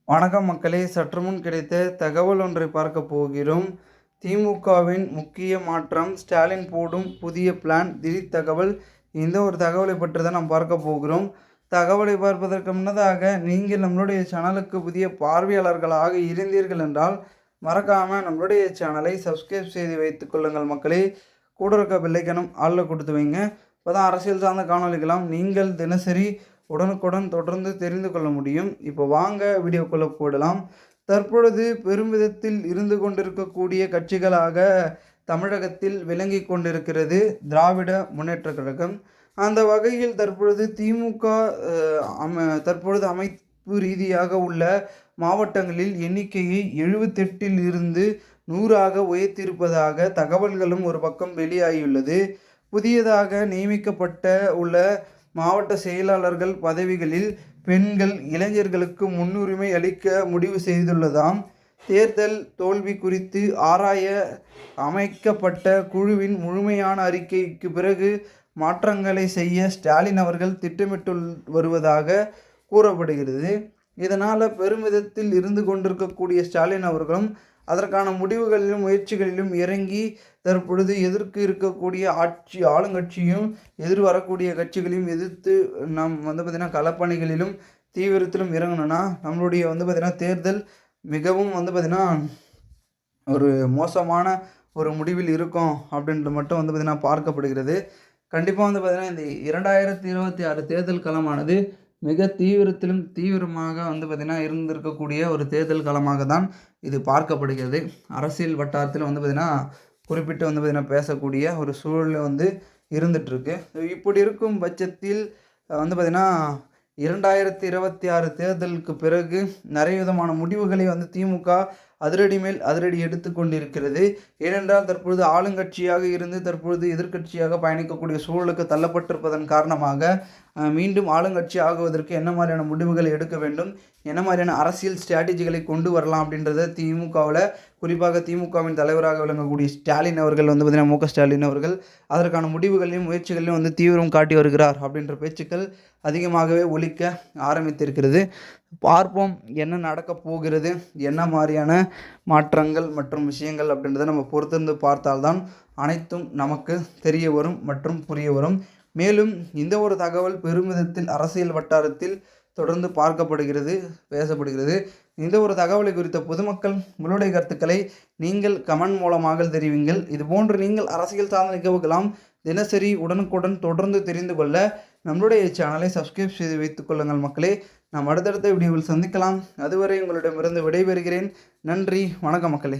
வணக்கம் மக்களே, சற்று முன் கிடைத்த தகவல் ஒன்றை பார்க்க போகிறோம். திமுகவின் முக்கிய மாற்றம், ஸ்டாலின் போடும் புதிய பிளான், திடீர் தகவல். இந்த ஒரு தகவலை பற்றி தான் நாம் பார்க்க போகிறோம். தகவலை பார்ப்பதற்கு முன்னதாக நீங்கள் நம்மளுடைய சேனலுக்கு புதிய பார்வையாளர்களாக இருந்தீர்கள் என்றால் மறக்காமல் நம்மளுடைய சேனலை சப்ஸ்கிரைப் செய்து வைத்துக் கொள்ளுங்கள் மக்களே. கூட இருக்க பெல்லைக்கனும் ஆளில் கொடுத்து வைங்க. இப்போ தான் அரசியல் சார்ந்த காணொலிகளாம் நீங்கள் தினசரி உடனுக்குடன் தொடர்ந்து தெரிந்து கொள்ள முடியும். இப்போ வாங்க வீடியோக்குள்ளே போடலாம். தற்பொழுது பெருமிதத்தில் இருந்து கொண்டிருக்கக்கூடிய கட்சிகளாக தமிழகத்தில் விளங்கி கொண்டிருக்கிறது திராவிட முன்னேற்ற கழகம். அந்த வகையில் தற்பொழுது திமுக தற்பொழுது அமைப்பு ரீதியாக உள்ள மாவட்டங்களில் எண்ணிக்கையை 78 இருந்து 100 உயர்த்தியிருப்பதாக தகவல்களும் ஒரு பக்கம் வெளியாகியுள்ளது. புதியதாக நியமிக்கப்பட்ட உள்ள மாவட்ட செயலாளர்கள் பதவிகளில் பெண்கள், இளைஞர்களுக்கு முன்னுரிமை அளிக்க முடிவு செய்துள்ளதாம். தேர்தல் தோல்வி குறித்து ஆராய அமைக்கப்பட்ட குழுவின் முழுமையான அறிக்கைக்கு பிறகு மாற்றங்களை செய்ய ஸ்டாலின் அவர்கள் திட்டமிட்டு வருவதாக கூறப்படுகிறது. இதனால் பெருமிதத்தில் இருந்து கொண்டிருக்கக்கூடிய ஸ்டாலின் அவர்களும் அதற்கான முடிவுகளிலும் முயற்சிகளிலும் இறங்கி தற்பொழுது எதிர்க்கு இருக்கக்கூடிய ஆளுங்கட்சியும் எதிர் வரக்கூடிய கட்சிகளையும் எதிர்த்து நாம் பார்த்திங்கன்னா களப்பணிகளிலும் தீவிரத்திலும் இறங்கணும்னா நம்மளுடைய பார்த்திங்கன்னா தேர்தல் மிகவும் பார்த்திங்கன்னா ஒரு மோசமான ஒரு முடிவில் இருக்கும் அப்படின்ட்டு மட்டும் பார்த்திங்கன்னா பார்க்கப்படுகிறது. கண்டிப்பாக பார்த்திங்கன்னா இந்த 2026 தேர்தல் களமானது மிக தீவிரத்திலும் தீவிரமாக பார்த்திங்கன்னா இருந்திருக்கக்கூடிய ஒரு தேர்தல் களமாக தான் இது பார்க்கப்படுகிறது. அரசியல் வட்டாரத்தில் பார்த்திங்கன்னா குறிப்பிட்டு பார்த்திங்கன்னா பேசக்கூடிய ஒரு சூழல் இருந்துகிட்ருக்கு. இப்படி இருக்கும் பட்சத்தில் பார்த்திங்கன்னா 2026 தேர்தலுக்கு பிறகு நிறைய விதமான முடிவுகளை திமுக அதிரடி மேல் அதிரடி எடுத்து கொண்டிருக்கிறது. ஏனென்றால் தற்பொழுது ஆளுங்கட்சியாக இருந்து தற்பொழுது எதிர்க்கட்சியாக பயணிக்கக்கூடிய சூழலுக்கு தள்ளப்பட்டிருப்பதன் காரணமாக மீண்டும் ஆளுங்கட்சி ஆகுவதற்கு என்ன மாதிரியான முடிவுகளை எடுக்க வேண்டும், என்ன மாதிரியான அரசியல் ஸ்ட்ராட்டஜிகளை கொண்டு வரலாம் அப்படின்றத திமுகவில், குறிப்பாக திமுகவின் தலைவராக விளங்கக்கூடிய ஸ்டாலின் அவர்கள் பார்த்திங்கன்னா மு க ஸ்டாலின் அவர்கள் அதற்கான முடிவுகளையும் முயற்சிகளையும் தீவிரம் காட்டி வருகிறார் அப்படின்ற பேச்சுக்கள் அதிகமாகவே ஒலிக்க ஆரம்பித்திருக்கிறது. பார்ப்போம் என்ன நடக்கப் போகிறது, என்ன மாதிரியான மாற்றங்கள் மற்றும் விஷயங்கள் அப்படின்றத நம்ம பொறுத்திருந்து பார்த்தால்தான் அனைத்தும் நமக்கு தெரிய வரும் மற்றும் புரிய வரும். மேலும் இந்த ஒரு தகவல் பெருமிதத்தில் அரசியல் வட்டாரத்தில் தொடர்ந்து பார்க்கப்படுகிறது, பேசப்படுகிறது. இந்த ஒரு தகவலை குறித்த பொதுமக்கள் உங்களுடைய கருத்துக்களை நீங்கள் கமெண்ட் மூலமாக தெரிவிங்கள். இதுபோன்று நீங்கள் அரசியல் சார்ந்த நிகழ்வுகளாம் தினசரி உடனுக்குடன் தொடர்ந்து தெரிந்து கொள்ள நம்மளுடைய சேனலை சப்ஸ்கிரைப் செய்து வைத்துக் கொள்ளுங்கள் மக்களே. நாம் அடுத்தடுத்த வீடியோவில் சந்திக்கலாம். அதுவரை உங்களிடமிருந்து விடைபெறுகிறேன். நன்றி, வணக்கம் மக்களே.